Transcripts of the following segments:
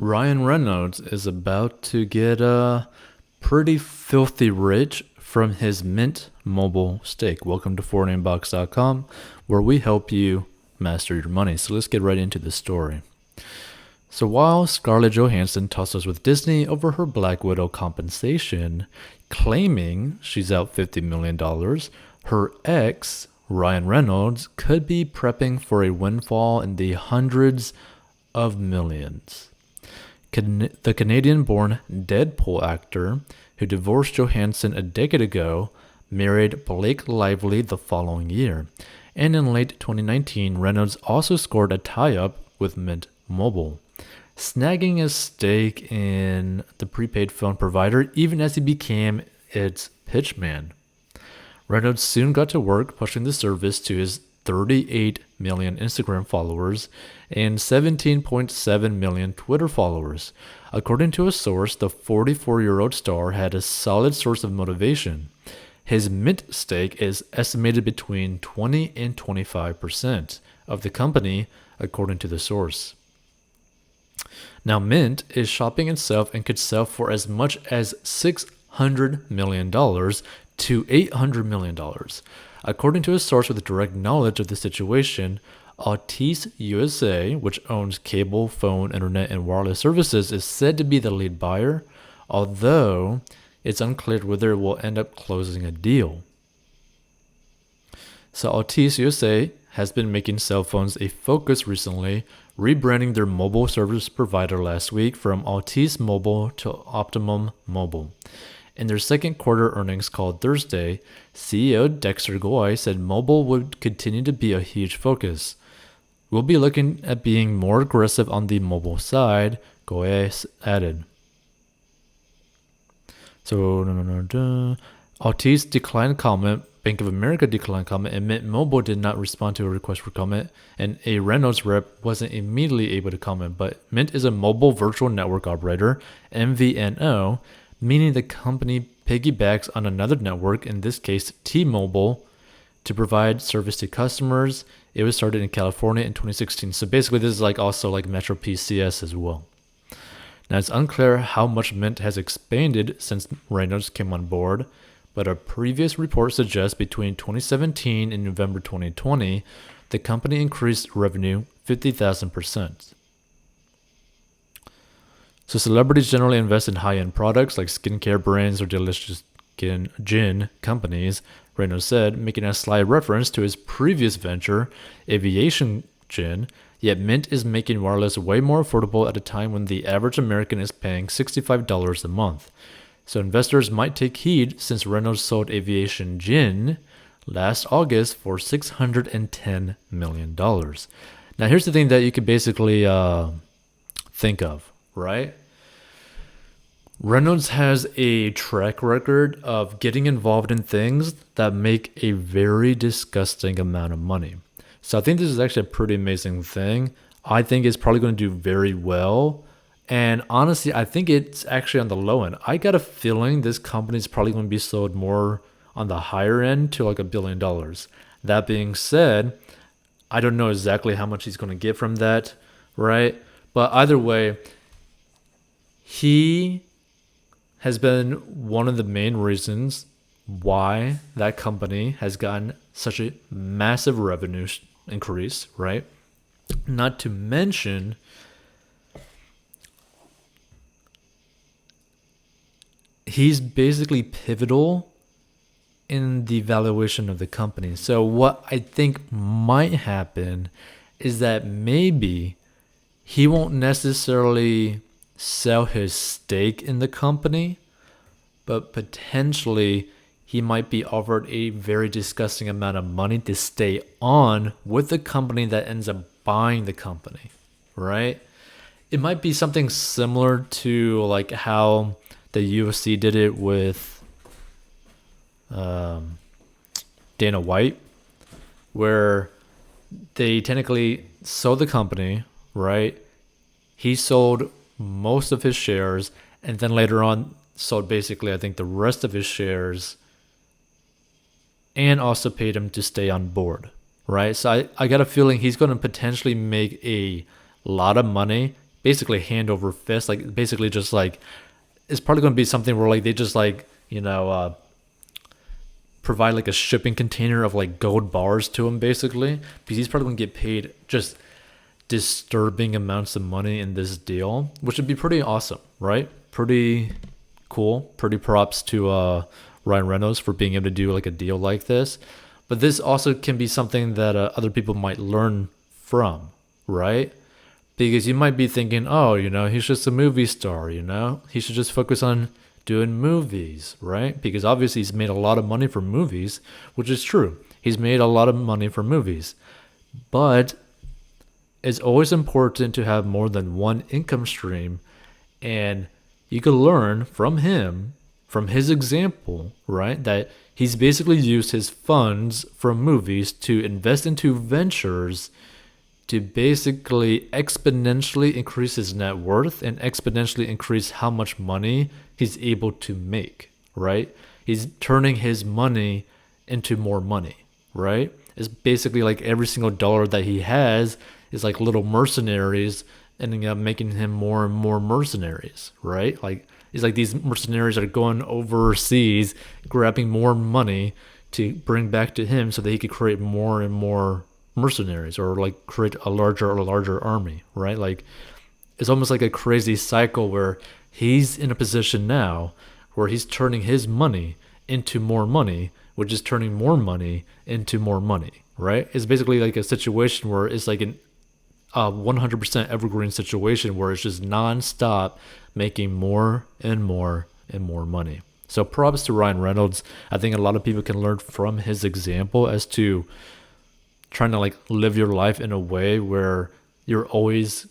Ryan Reynolds is about to get pretty filthy rich from his Mint Mobile stake. Welcome to foreignbox.com, where we help you master your money. So let's get right into the story. So while Scarlett Johansson tussles with Disney over her Black Widow compensation, claiming she's out $50 million, her ex, Ryan Reynolds, could be prepping for a windfall in the hundreds of millions. The Canadian-born Deadpool actor, who divorced Johansson a decade ago, married Blake Lively the following year. And in late 2019, Reynolds also scored a tie-up with Mint Mobile, snagging a stake in the prepaid phone provider even as he became its pitchman. Reynolds soon got to work pushing the service to his 38 million Instagram followers and 17.7 million Twitter followers. According to a source, the 44-year-old star had a solid source of motivation. His Mint stake is estimated between 20 and 25% of the company, according to the source. Now, Mint is shopping itself and could sell for as much as $600 million to $800 million. According to a source with direct knowledge of the situation, ATT USA, which owns cable, phone, internet, and wireless services, is said to be the lead buyer, although it's unclear whether it will end up closing a deal. So ATT USA has been making cell phones a focus recently, rebranding their mobile service provider last week from ATT Mobile to Optimum Mobile. In their second quarter earnings call Thursday, CEO Dexter Goy said mobile would continue to be a huge focus. We'll be looking at being more aggressive on the mobile side, Goy added. So, ATT's declined comment, Bank of America declined comment, and Mint Mobile did not respond to a request for comment, and a Reynolds rep wasn't immediately able to comment, but Mint is a mobile virtual network operator, MVNO, meaning the company piggybacks on another network, in this case T-Mobile, to provide service to customers. It was started in California in 2016. So basically this is also like Metro PCS as well. Now it's unclear how much Mint has expanded since Reynolds came on board, but a previous report suggests between 2017 and November 2020, the company increased revenue 50,000%. So celebrities generally invest in high-end products like skincare brands or delicious gin companies, Reynolds said, making a slight reference to his previous venture, aviation gin. Yet Mint is making wireless way more affordable at a time when the average American is paying $65 a month. So investors might take heed since Reynolds sold aviation gin last August for $610 million. Now here's the thing that you could basically think of, right? Reynolds has a track record of getting involved in things that make a very disgusting amount of money. So I think this is actually a pretty amazing thing. I think it's probably going to do very well. And honestly, I think it's actually on the low end. I got a feeling this company is probably going to be sold more on the higher end to like $1 billion. That being said, I don't know exactly how much he's going to get from that, right? But either way, he has been one of the main reasons why that company has gotten such a massive revenue increase, right? Not to mention, he's basically pivotal in the valuation of the company. So what I think might happen is that maybe he won't necessarily sell his stake in the company, but potentially he might be offered a very disgusting amount of money to stay on with the company that ends up buying the company, right? It might be something similar to like how the UFC did it with Dana White, where they technically sold the company, right? He sold most of his shares and then later on sold basically, I think, the rest of his shares and also paid him to stay on board, right? So I got a feeling he's going to potentially make a lot of money basically hand over fist, like basically just like it's probably going to be something where like they just like provide like a shipping container of like gold bars to him basically, because he's probably going to get paid just disturbing amounts of money in this deal, which would be pretty awesome, right? Pretty cool. Pretty props to Ryan Reynolds for being able to do like a deal like this. But this also can be something that other people might learn from, right? Because you might be thinking, oh, he's just a movie star, he should just focus on doing movies, right? Because obviously he's made a lot of money for movies, which is true. He's made a lot of money for movies. But it's always important to have more than one income stream, and you can learn from him, from his example, right? That he's basically used his funds from movies to invest into ventures to basically exponentially increase his net worth and exponentially increase how much money he's able to make, right? He's turning his money into more money, right? It's basically like every single dollar that he has is like little mercenaries ending up making him more and more mercenaries, right? Like it's like these mercenaries are going overseas, grabbing more money to bring back to him so that he could create more and more mercenaries, or like create a larger army, right? Like it's almost like a crazy cycle where he's in a position now where he's turning his money into more money, which is turning more money into more money, right? It's basically like a situation where it's like an 100% evergreen situation where it's just nonstop making more and more and more money. So props to Ryan Reynolds. I think a lot of people can learn from his example as to trying to like live your life in a way where you're always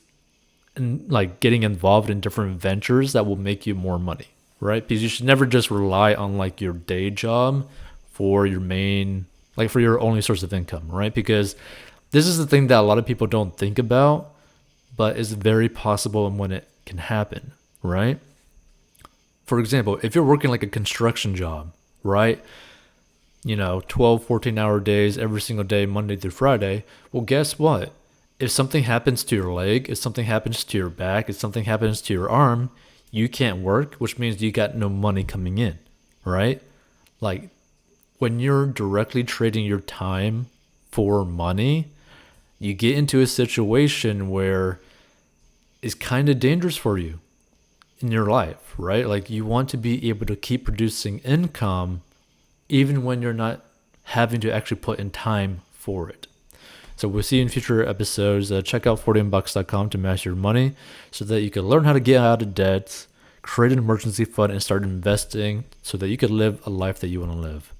like getting involved in different ventures that will make you more money, right? Because you should never just rely on like your day job for your main, like for your only source of income, right? Because this is the thing that a lot of people don't think about, but is very possible and when it can happen, right? For example, if you're working like a construction job, right? 12, 14-hour days every single day, Monday through Friday. Well, guess what? If something happens to your leg, if something happens to your back, if something happens to your arm, you can't work, which means you got no money coming in, right? Like when you're directly trading your time for money, you get into a situation where it's kind of dangerous for you in your life, right? Like you want to be able to keep producing income even when you're not having to actually put in time for it. So we'll see you in future episodes. Check out 40inbucks.com to master your money so that you can learn how to get out of debt, create an emergency fund, and start investing so that you can live a life that you want to live.